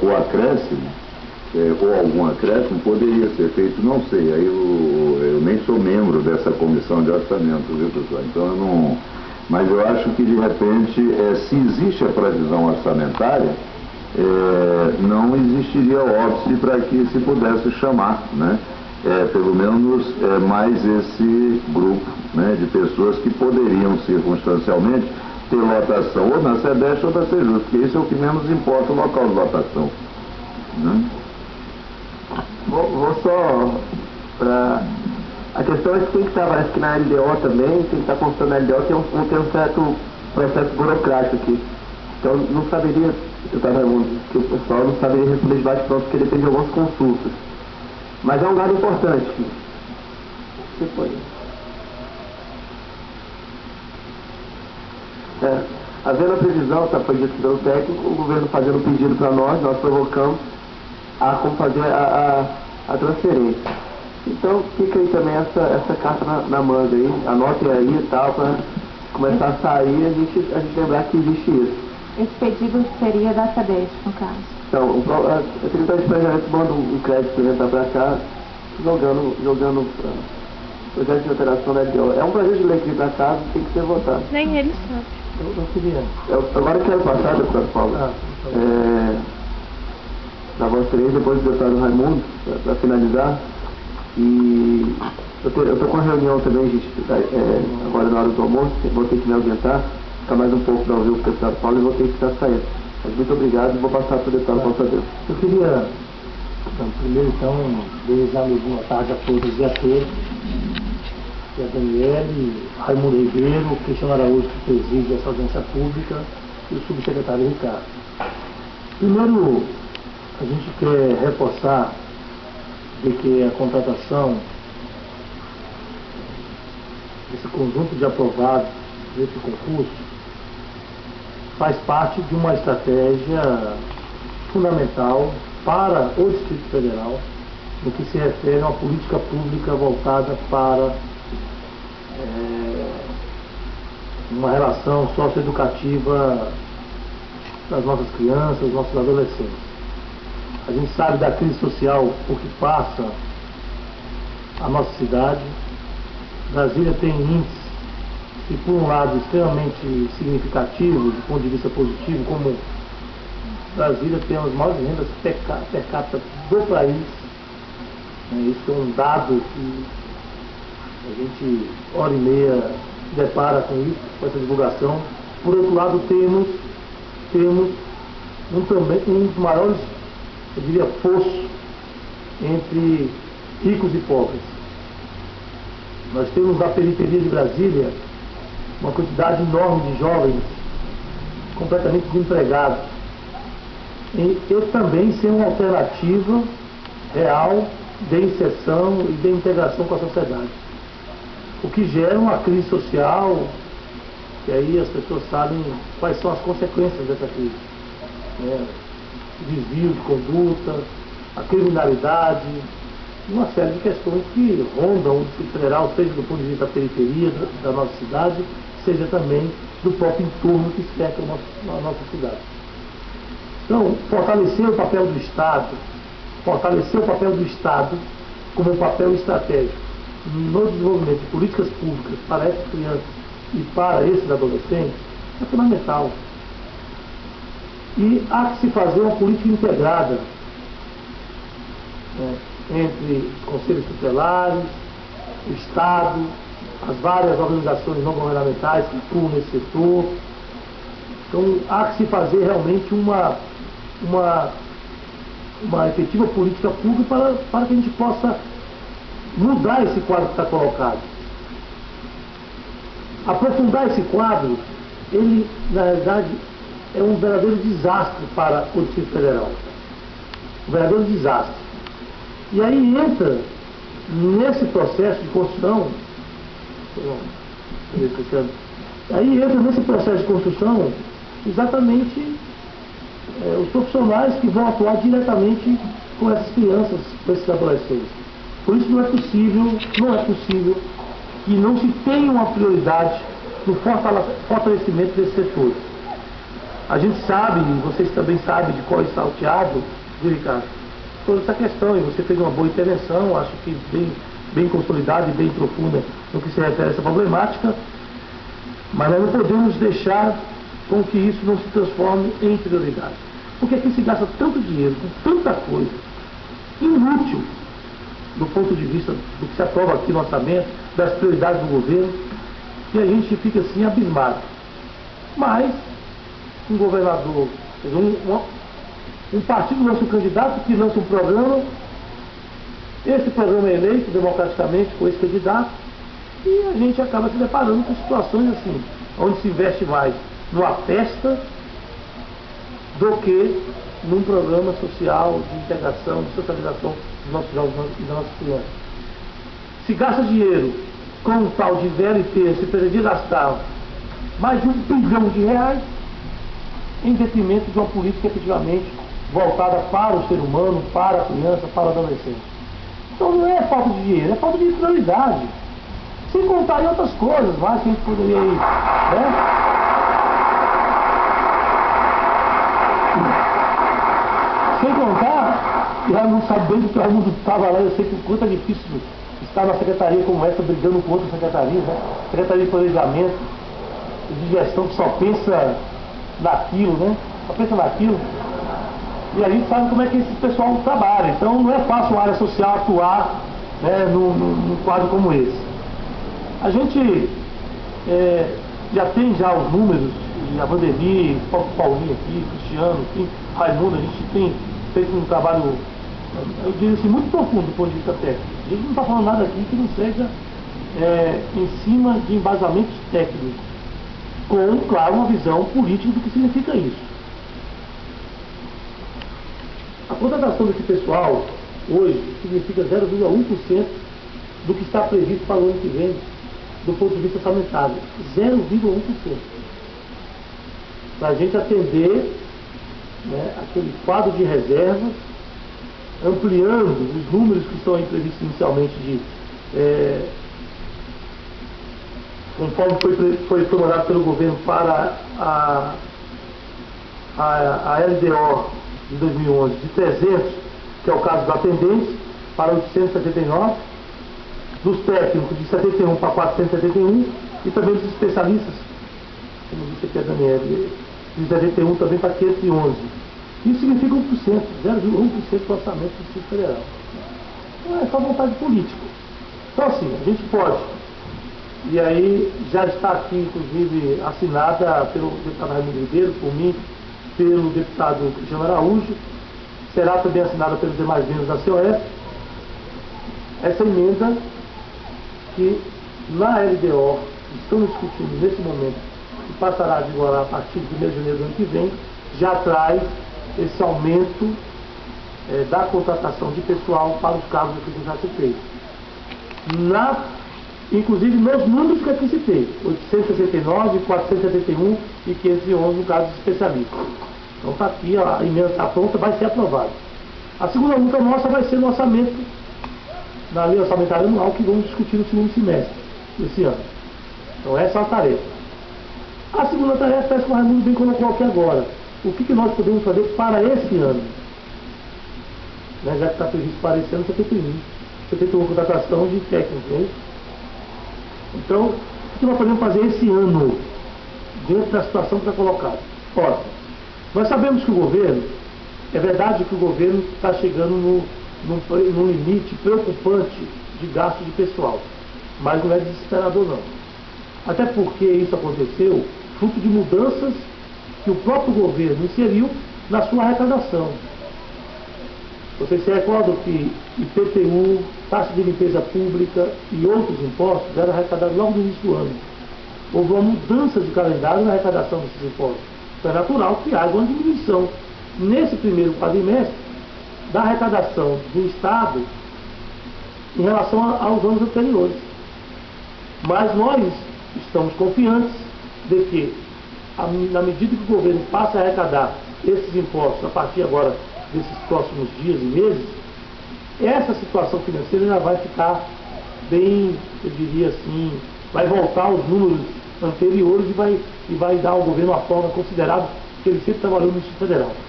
o acréscimo, ou algum acréscimo, poderia ser feito, não sei, aí eu nem sou membro dessa comissão de orçamento, viu, pessoal? Então eu não... Mas eu acho que, de repente, se existe a previsão orçamentária, não existiria óbice para que se pudesse chamar, né? Pelo menos mais esse grupo, né, de pessoas que poderiam circunstancialmente ter lotação ou na SEDESH ou na Sejus, porque isso é o que menos importa, o local de lotação, né? Vou só para... A questão é que tem que estar, parece que na LDO também, tem que estar constando na LDO, tem um certo processo burocrático aqui. Então não saberia, eu estava que o pessoal não saberia responder de bate-pronto, porque depende de algumas consultas. Mas é um dado importante. Você pode. Havendo a previsão, foi dito pelo técnico, o governo fazendo um pedido para nós provocamos a como fazer a transferência. Então fica aí também essa carta na manga aí, anotem aí e tal, para começar a sair, a gente lembrar que existe isso. Esse pedido seria da SEDESH, no caso? Então, a Secretaria de Planejamento manda um crédito para cá, jogando projeto de alteração da LDO. É um projeto de lei que vem para casa, tem que ser votado. Nem ele sabe. Eu não queria. Agora eu quero passar, deputado Paulo, na voz 3, depois do deputado Raimundo, para finalizar. E eu estou com uma reunião também, gente, agora na hora do almoço, vou ter que me ausentar, ficar mais um pouco para ouvir o deputado Paulo e vou ter que estar saindo. Mas muito obrigado e vou passar para o deputado Paulo Tadeu. Eu queria, primeiro desejar uma boa tarde a todos e a todas. E a Daniele, Raimundo Ribeiro, Cristiano Araújo, que preside essa audiência pública, e o subsecretário Ricardo. Primeiro, a gente quer reforçar de que a contratação desse conjunto de aprovados desse concurso faz parte de uma estratégia fundamental para o Distrito Federal no que se refere a uma política pública voltada para uma relação socioeducativa das nossas crianças, dos nossos adolescentes. A gente sabe da crise social por que passa a nossa cidade. Brasília tem índices que, por um lado, extremamente significativos, do ponto de vista positivo, como Brasília tem as maiores rendas per capita do país. Isso é um dado que a gente, hora e meia, se depara com isso, com essa divulgação. Por outro lado, temos um dos maiores, eu diria, fosso entre ricos e pobres. Nós temos na periferia de Brasília uma quantidade enorme de jovens completamente desempregados. E também ser uma alternativa real de inserção e de integração com a sociedade. O que gera uma crise social, e aí as pessoas sabem quais são as consequências dessa crise. Desvio de conduta, a criminalidade, uma série de questões que rondam o Distrito Federal, seja do ponto de vista da periferia da nossa cidade, seja também do próprio entorno que cerca a nossa cidade. Então, fortalecer o papel do Estado como um papel estratégico no desenvolvimento de políticas públicas para essas crianças e para esses adolescentes é fundamental. E há que se fazer uma política integrada entre os conselhos tutelares, o Estado, as várias organizações não governamentais que atuam nesse setor. Então, há que se fazer realmente uma efetiva política pública para que a gente possa mudar esse quadro que está colocado. Aprofundar esse quadro, ele, na realidade, é um verdadeiro desastre para o Distrito Federal. Um verdadeiro desastre. E aí entra nesse processo de construção, exatamente os profissionais que vão atuar diretamente com essas crianças, com esses adolescentes. Por isso não é possível que não se tenha uma prioridade no fortalecimento desses setores. A gente sabe, vocês também sabem de qual está o teatro, viu, Ricardo? Toda essa questão, e você fez uma boa intervenção, acho que bem consolidada e bem profunda no que se refere a essa problemática, mas nós não podemos deixar com que isso não se transforme em prioridade. Porque aqui se gasta tanto dinheiro, com tanta coisa, inútil, do ponto de vista do que se aprova aqui no orçamento, das prioridades do governo, que a gente fica assim abismado. Mas um governador, um partido lança um candidato que lança um programa, esse programa é eleito democraticamente com esse candidato, e a gente acaba se deparando com situações assim, onde se investe mais numa festa do que num programa social de integração, de socialização dos nossos jovens e das nossas crianças. Se gasta dinheiro com um tal de VLT, se pretendia gastar mais de R$1 bilhão em detrimento de uma política efetivamente voltada para o ser humano, para a criança, para o adolescente. Então não é falta de dinheiro, é falta de prioridade. Sem contar em outras coisas mais que a gente poderia ir, né? Sem contar, o Raimundo sabe bem que o Raimundo estava lá, eu sei que o quanto é difícil estar na secretaria como essa, brigando com outras secretarias, né? Secretaria de Planejamento, de Gestão, que só pensa naquilo, né? Só pensa naquilo. E a gente sabe como é que esse pessoal trabalha. Então não é fácil a área social atuar, né, num quadro como esse. A gente já tem os números, e a Vandeli, Paulinho aqui, Cristiano, enfim, Raimundo, a gente tem feito um trabalho, eu diria assim, muito profundo do ponto de vista técnico. A gente não está falando nada aqui que não seja em cima de embasamentos técnicos, com, claro, uma visão política do que significa isso. A contratação desse pessoal, hoje, significa 0,1% do que está previsto para o ano que vem, do ponto de vista orçamentário. 0,1%. Para a gente atender, né, aquele quadro de reserva, ampliando os números que estão aí previstos inicialmente conforme foi mandado pelo governo para a LDO de 2011, de 300, que é o caso da atendente, para 879, dos técnicos de 71 para 471, e também dos especialistas, como disse aqui a Daniela, de 71 também para 511. Isso significa 1%, 0,1% do orçamento do Distrito Federal. Não é só vontade política. Então assim, a gente pode, e aí já está aqui, inclusive, assinada pelo deputado Raimundo Ribeiro, por mim, pelo deputado Cristiano Araújo, será também assinada pelos demais membros da COF, essa emenda que na LDO estamos discutindo nesse momento, que passará a vigorar a partir de 1º de janeiro do ano que vem, já traz esse aumento da contratação de pessoal para os cargos que já citei. Inclusive nos números que aqui citei, 869, 471 e 511 no caso de especialistas. Então está aqui, a emenda está pronta, vai ser aprovada. A segunda luta nossa vai ser no orçamento, na lei orçamentária anual, que vamos discutir no segundo semestre desse ano. Então essa é a tarefa. A segunda tarefa é que o Raimundo bem colocou aqui agora. O que nós podemos fazer para esse ano? Né, já que está previsto para esse ano, 71 contratação de técnicos, né? Então, o que nós podemos fazer esse ano, diante da situação que está colocada? Ora, nós sabemos que o governo, é verdade que o governo está chegando num limite preocupante de gasto de pessoal, mas não é desesperador não. Até porque isso aconteceu fruto de mudanças que o próprio governo inseriu na sua arrecadação. Vocês se recordam que IPTU, taxa de limpeza pública e outros impostos eram arrecadados logo no início do ano. Houve uma mudança de calendário na arrecadação desses impostos. Então é natural que haja uma diminuição nesse primeiro quadrimestre da arrecadação do Estado em relação aos anos anteriores. Mas nós estamos confiantes de que, na medida que o governo passa a arrecadar esses impostos a partir agora desses próximos dias e meses, essa situação financeira já vai ficar bem, eu diria assim, vai voltar aos números anteriores e vai dar ao governo uma folga considerável porque ele sempre trabalhou no Instituto Federal.